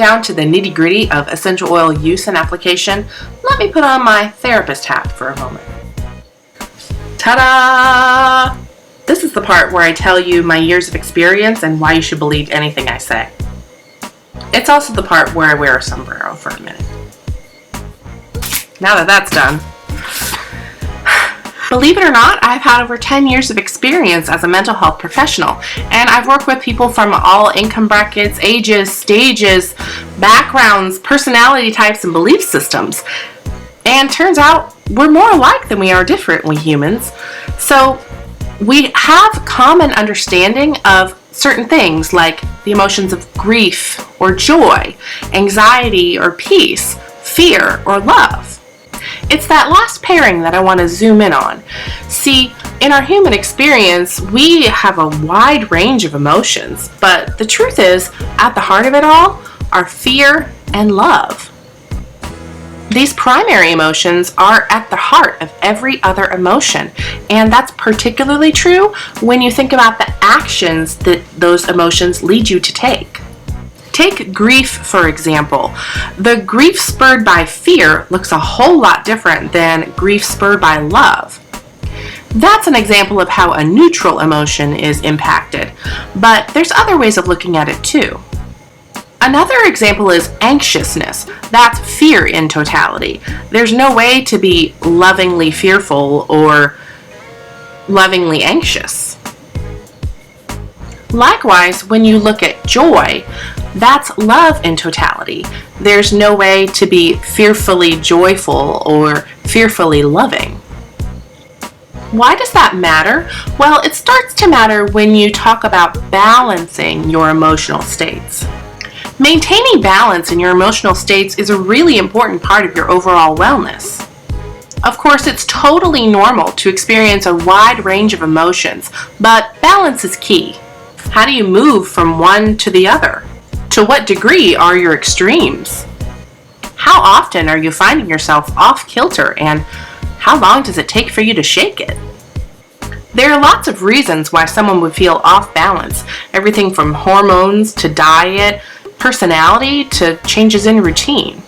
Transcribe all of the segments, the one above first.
down to the nitty-gritty of essential oil use and application, let me put on my therapist hat for a moment. Ta-da! This is the part where I tell you my years of experience and why you should believe anything I say. It's also the part where I wear a sombrero for a minute. Now that that's done, believe it or not, I've had over 10 years of experience as a mental health professional, and I've worked with people from all income brackets, ages, stages, backgrounds, personality types, and belief systems. And turns out we're more alike than we are different, we humans. So we have common understanding of certain things like the emotions of grief or joy, anxiety or peace, fear or love. It's that last pairing that I want to zoom in on. See, in our human experience, we have a wide range of emotions, but the truth is, at the heart of it all are fear and love. These primary emotions are at the heart of every other emotion, and that's particularly true when you think about the actions that those emotions lead you to take. Take grief, for example. The grief spurred by fear looks a whole lot different than grief spurred by love. That's an example of how a neutral emotion is impacted, but there's other ways of looking at it too. Another example is anxiousness. That's fear in totality. There's no way to be lovingly fearful or lovingly anxious. Likewise, when you look at joy, that's love in totality. There's no way to be fearfully joyful or fearfully loving. Why does that matter? Well, it starts to matter when you talk about balancing your emotional states. Maintaining balance in your emotional states is a really important part of your overall wellness. Of course, it's totally normal to experience a wide range of emotions, but balance is key. How do you move from one to the other? To what degree are your extremes? How often are you finding yourself off kilter, and how long does it take for you to shake it? There are lots of reasons why someone would feel off balance, everything from hormones to diet, personality to changes in routine.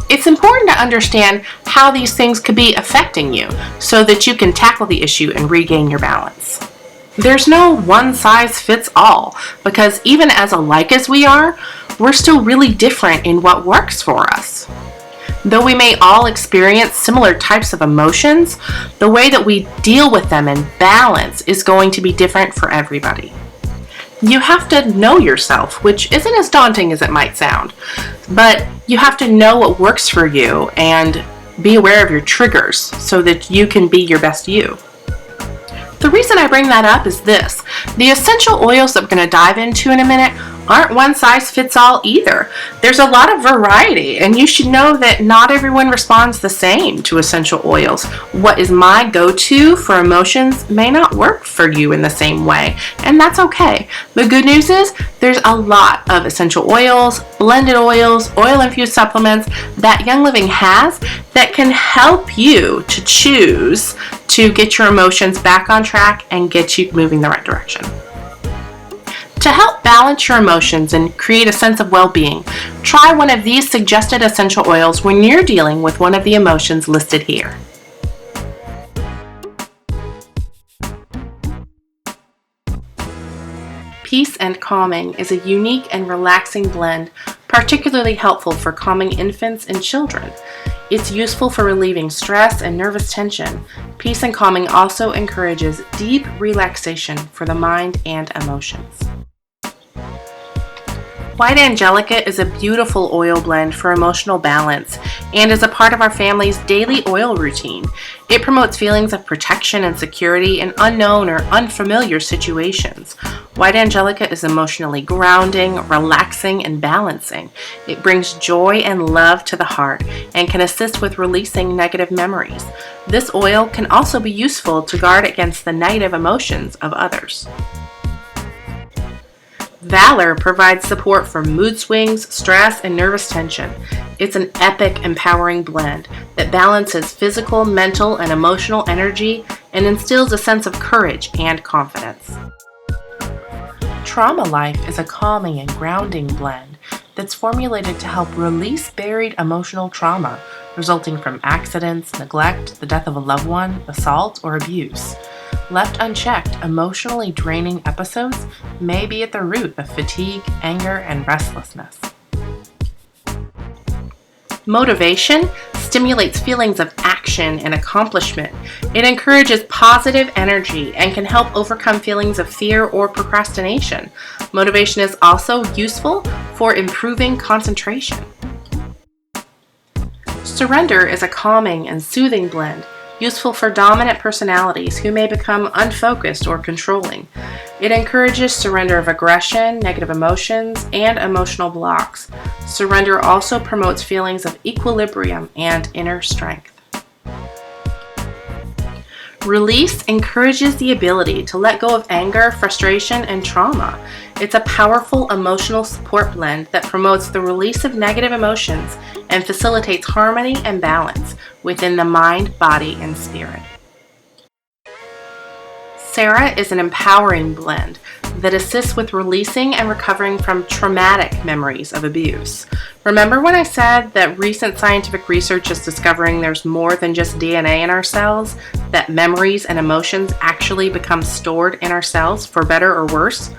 It's important to understand how these things could be affecting you so that you can tackle the issue and regain your balance. There's no one size fits all, because even as alike as we are, we're still really different in what works for us. Though we may all experience similar types of emotions, the way that we deal with them and balance is going to be different for everybody. You have to know yourself, which isn't as daunting as it might sound, but you have to know what works for you and be aware of your triggers so that you can be your best you. The reason I bring that up is this. The essential oils that we're going to dive into in a minute aren't one size fits all either. There's a lot of variety, and you should know that not everyone responds the same to essential oils. What is my go-to for emotions may not work for you in the same way, and that's okay. The good news is there's a lot of essential oils, blended oils, oil-infused supplements that Young Living has that can help you to choose to get your emotions back on track and get you moving the right direction. To help balance your emotions and create a sense of well-being, try one of these suggested essential oils when you're dealing with one of the emotions listed here. Peace and Calming is a unique and relaxing blend, particularly helpful for calming infants and children. It's useful for relieving stress and nervous tension. Peace and Calming also encourages deep relaxation for the mind and emotions. White Angelica is a beautiful oil blend for emotional balance and is a part of our family's daily oil routine. It promotes feelings of protection and security in unknown or unfamiliar situations. White Angelica is emotionally grounding, relaxing, and balancing. It brings joy and love to the heart and can assist with releasing negative memories. This oil can also be useful to guard against the negative emotions of others. Valor provides support for mood swings, stress, and nervous tension. It's an epic, empowering blend that balances physical, mental, and emotional energy and instills a sense of courage and confidence. Trauma Life is a calming and grounding blend that's formulated to help release buried emotional trauma resulting from accidents, neglect, the death of a loved one, assault, or abuse. Left unchecked, emotionally draining episodes may be at the root of fatigue, anger, and restlessness. Motivation stimulates feelings of action and accomplishment. It encourages positive energy and can help overcome feelings of fear or procrastination. Motivation is also useful for improving concentration. Surrender is a calming and soothing blend, useful for dominant personalities who may become unfocused or controlling. It encourages surrender of aggression, negative emotions, and emotional blocks. Surrender also promotes feelings of equilibrium and inner strength. Release encourages the ability to let go of anger, frustration, and trauma. It's a powerful emotional support blend that promotes the release of negative emotions and facilitates harmony and balance within the mind, body, and spirit. Sarah is an empowering blend that assists with releasing and recovering from traumatic memories of abuse. Remember when I said that recent scientific research is discovering there's more than just DNA in our cells, that memories and emotions actually become stored in our cells for better or worse?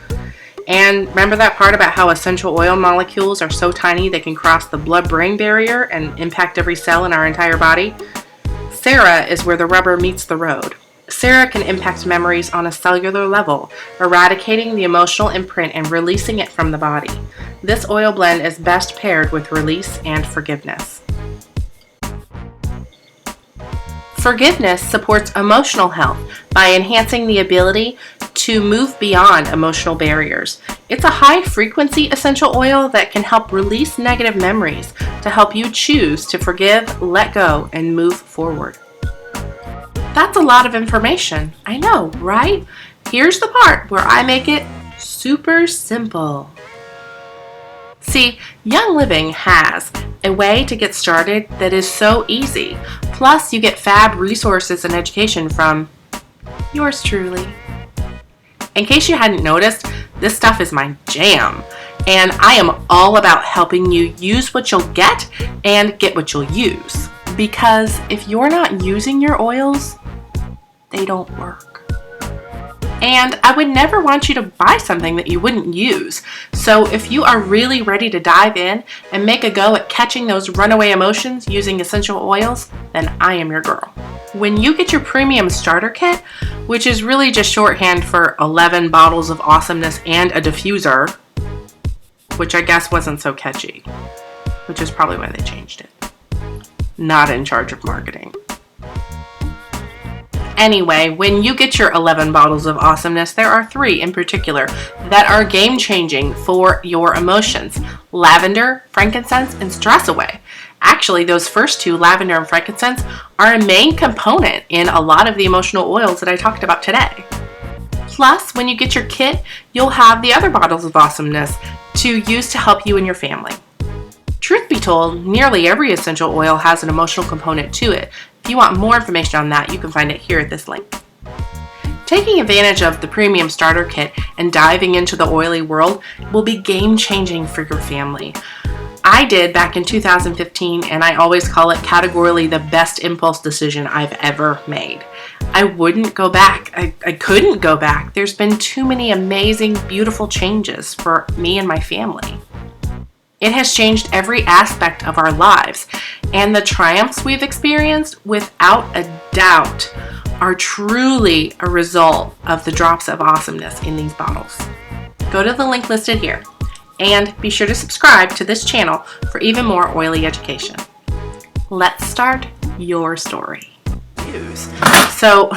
And remember that part about how essential oil molecules are so tiny they can cross the blood-brain barrier and impact every cell in our entire body? Sarah is where the rubber meets the road. Sarah can impact memories on a cellular level, eradicating the emotional imprint and releasing it from the body. This oil blend is best paired with release and forgiveness. Forgiveness supports emotional health by enhancing the ability to move beyond emotional barriers. It's a high-frequency essential oil that can help release negative memories to help you choose to forgive, let go, and move forward. That's a lot of information. I know, right? Here's the part where I make it super simple. See, Young Living has a way to get started that is so easy. Plus, you get fab resources and education from yours truly. In case you hadn't noticed, this stuff is my jam. And I am all about helping you use what you'll get and get what you'll use. Because if you're not using your oils, they don't work. And I would never want you to buy something that you wouldn't use. So if you are really ready to dive in and make a go at catching those runaway emotions using essential oils, then I am your girl. When you get your premium starter kit, which is really just shorthand for 11 bottles of awesomeness and a diffuser, which I guess wasn't so catchy, which is probably why they changed it. Not in charge of marketing. Anyway, when you get your 11 bottles of awesomeness, there are 3 in particular that are game-changing for your emotions: lavender, frankincense, and stress away. Actually, those first 2, lavender and frankincense, are a main component in a lot of the emotional oils that I talked about today. Plus, when you get your kit, you'll have the other bottles of awesomeness to use to help you and your family. Truth be told, nearly every essential oil has an emotional component to it. If you want more information on that, you can find it here at this link. Taking advantage of the premium starter kit and diving into the oily world will be game-changing for your family. I did back in 2015, and I always call it categorically the best impulse decision I've ever made. I wouldn't go back. I couldn't go back. There's been too many amazing, beautiful changes for me and my family. It has changed every aspect of our lives, and the triumphs we've experienced, without a doubt, are truly a result of the drops of awesomeness in these bottles. Go to the link listed here, and be sure to subscribe to this channel for even more oily education. Let's start your story. So,